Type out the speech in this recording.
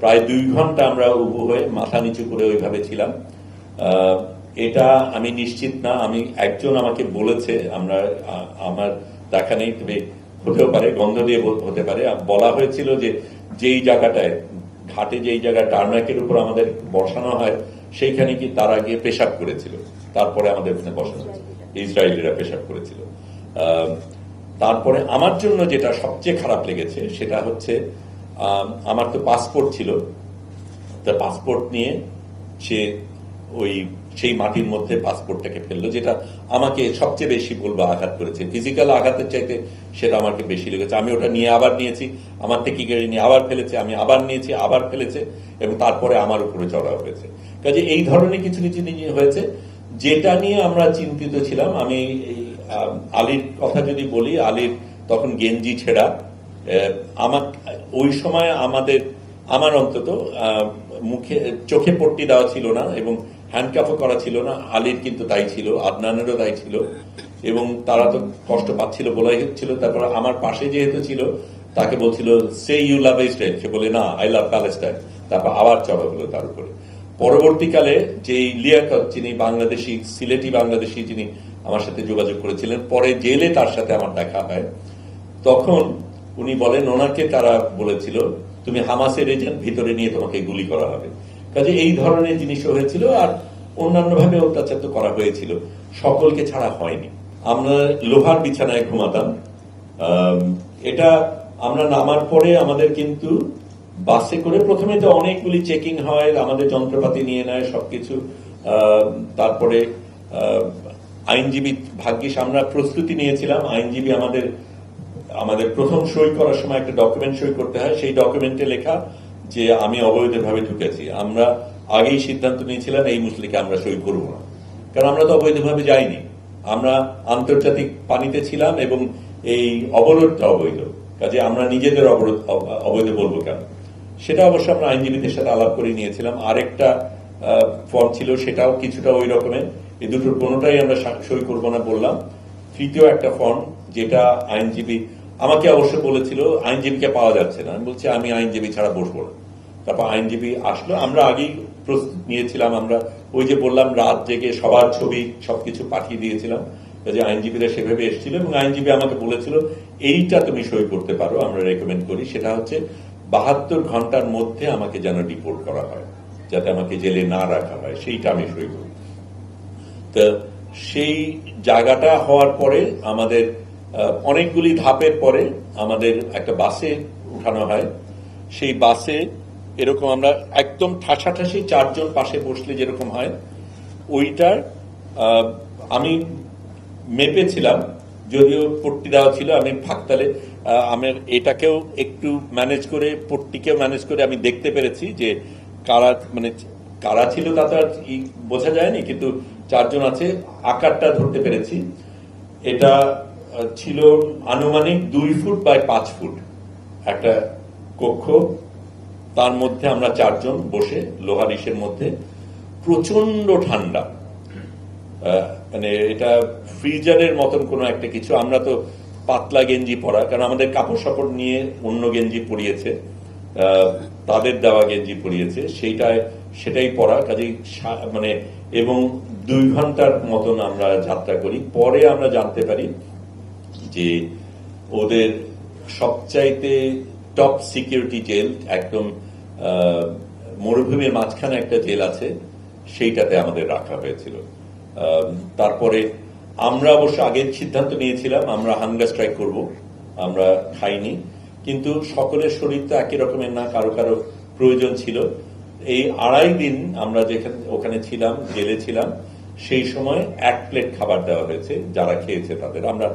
প্রায় 2 ঘন্টা আমরা উবু হয়ে মাথা নিচু করে ওইভাবে ছিলাম। এটা আমি নিশ্চিত না, আমি একজন আমাকে বলেছে, আমার দেখা নেই, তবে হতেও পারে, গন্ধ দিয়ে হতে পারে, বলা হয়েছিল যে যেই জায়গাটায় ঘাটে, যেই জায়গায় টার্মাকের উপর আমাদের বসানো হয় সেইখানে কি তারা গিয়ে পেশাব করেছিল, তারপরে আমাদের ওখানে বসানো হয়েছে, ইসরায়েলিরা পেশাব করেছিল। তারপরে আমার জন্য যেটা সবচেয়ে খারাপ লেগেছে সেটা হচ্ছে, আমার তো পাসপোর্ট ছিল, তা পাসপোর্ট নিয়ে সে সেই মাটির মধ্যে পাসপোর্টটাকে ফেললো, যেটা আমাকে সবচেয়ে বেশি বলবো আঘাত করেছে। ফিজিক্যাল আঘাতের চাইতে সেটা আমাকে বেশি লেগেছে। আমি ওটা নিয়ে আবার নিয়েছি, আমার থেকে কেড়ে নিয়ে আবার ফেলেছে, আমি আবার নিয়েছি, আবার ফেলেছে, এবং তারপরে আমার উপরে চড়াও হয়েছে। কাজে এই ধরনের কিছু কিছু জিনিস হয়েছে যেটা নিয়ে আমরা চিন্তিত ছিলাম। আমি আলীর কথা যদি বলি, আলীর তখন গেঞ্জি ছেঁড়া, আমার ওই সময় আমার অন্তত মুখে চোখে পট্টি দেওয়া ছিল না এবং হ্যান্ডকাফও করা ছিল না। আলীর কিন্তু তাই ছিল, আদনানেরও তাই ছিল, এবং তারা তো কষ্ট পাচ্ছিল, বলাই হচ্ছিল। তারপর আমার পাশে যেহেতু ছিল, তাকে বলছিল সে ইউ লাভ ইসরায়েল, সে বলে না, আই লাভ প্যালেস্টাইন। তারপর আবার চড়া হলো তার উপরে। পরবর্তীকালে যে লিয়াকত, যিনি বাংলাদেশি, সিলেটি বাংলাদেশি, যিনি আমার সাথে যোগাযোগ করেছিলেন, পরে জেলে তার সাথে আমার দেখা হয়, তখন উনি বলেন ওনাকে তারা বলেছিল তুমি হামাসের এজেন্ট, ভিতরে নিয়ে তোমাকে গুলি করা হবে। কাজে এই ধরনের জিনিসও হয়েছিল। আর অন্যান্যভাবে অত্যাচার তো করা হয়েছিল, সকলকে ছাড়া হয়নি। আমরা লোহার বিছানায় ঘুমাতাম। এটা আমরা নামার পরে আমাদের কিন্তু বাসে করে প্রথমে তো অনেকগুলি চেকিং হয়, আমাদের যন্ত্রপাতি নিয়ে নেয় সবকিছু। তারপরে আইনজীবী, ভাগ্যিস আমরা প্রস্তুতি নিয়েছিলাম, আইনজীবী আমাদের প্রথম সই করার সময় একটা ডকুমেন্ট সই করতে হয়, সেই ডকুমেন্টে লেখা যে আমি অবৈধভাবে ঢুকেছি। আমরা আগেই সিদ্ধান্ত নিয়েছিলাম এই মুসলিকে আমরা সই করব না, কারণ আমরা তো অবৈধভাবে যাইনি, আমরা আন্তর্জাতিক পানিতে ছিলাম এবং এই অবরোধটা অবৈধ। কাজে আমরা নিজেদের অবৈধ বলবো কেন? সেটা অবশ্য আমরা আইনজীবীদের সাথে আলাপ করে নিয়েছিলাম। আরেকটা ফর্ম ছিল, সেটাও কিছুটা ওই রকমের। এই দুটোর কোনোটাই আমরা সই করবো না বললাম। তৃতীয় একটা ফর্ম, যেটা আইনজীবী আমাকে অবশ্য বলেছিল আইনজীবীকে পাওয়া যাচ্ছে না, আমি বলছি আমি আইনজীবী ছাড়া বসবো না। তারপর আইনজীবী আসলো, আমরা আগেই প্রস্তুত নিয়েছিলাম, আমরা ওই যে বললাম রাত জেগে সবার ছবি সবকিছু পাঠিয়ে দিয়েছিলাম, যে আইনজীবীরা সেভাবে এসেছিল, এবং আইনজীবী আমাকে বলেছিল এইটা তুমি সই করতে পারো, আমরা রেকমেন্ড করি, সেটা হচ্ছে 72 ঘন্টার মধ্যে আমাকে যেন ডিপোর্ট করা হয়, যাতে আমাকে জেলে না রাখা হয়, সেইটা আমি সই করি। তো সেই জায়গাটা হওয়ার পরে আমাদের অনেকগুলি ধাপের পরে আমাদের একটা বাসে উঠানো হয়। সেই বাসে এরকম আমরা একদম ঠাসাঠাসি 4 জন পাশে বসলে যেরকম হয়, ওইটার আমি মেপেছিলাম, যদিও পট্টি দেওয়া ছিল, আমি ফাঁকতালে আমার এটাকেও একটু ম্যানেজ করে, পট্টিকেও ম্যানেজ করে আমি দেখতে পেরেছি যে কারা ছিল তা তো আর বোঝা যায়নি, কিন্তু 4 জন আছে, আকারটা ধরতে পেরেছি। এটা ছিল আনুমানিক 2 ফুট বাই 5 ফুট একটা কক্ষ, তার মধ্যে আমরা 4 জন বসে লোহার ইসের মধ্যে। প্রচন্ড ঠান্ডা, এটা ফ্রিজারের মতন কোনো একটা কিছু। আমরা তো পাতলা গেঞ্জি পরা, কারণ আমাদের কাপড় সাপড় নিয়ে অন্য গেঞ্জি পরিয়েছে, তাদের দেওয়া গেঞ্জি পরিয়েছে, সেটাই পরা। কাজেই এবং 2 ঘন্টার মতন আমরা যাত্রা করি। পরে আমরা জানতে পারি যে ওদের সবচাইতে টপ সিকিউরিটি জেল, একদম মরুভূমির মাঝখানে একটা জেল আছে, সেইটাতে আমাদের রাখা হয়েছিল। তারপরে আমরা অবশ্য আগে সিদ্ধান্ত নিয়েছিলাম আমরা হাঙ্গার স্ট্রাইক করব, আমরা খাইনি, কিন্তু সকলের শরীর তো একই রকমের না, কারো কারো প্রয়োজন ছিল। এই 2.5 দিন আমরা ওখানে ছিলাম, জেলে ছিলাম, সেই সময় 1 প্লেট খাবার দেওয়া হয়েছে, যারা খেয়েছে তাদের। আমরা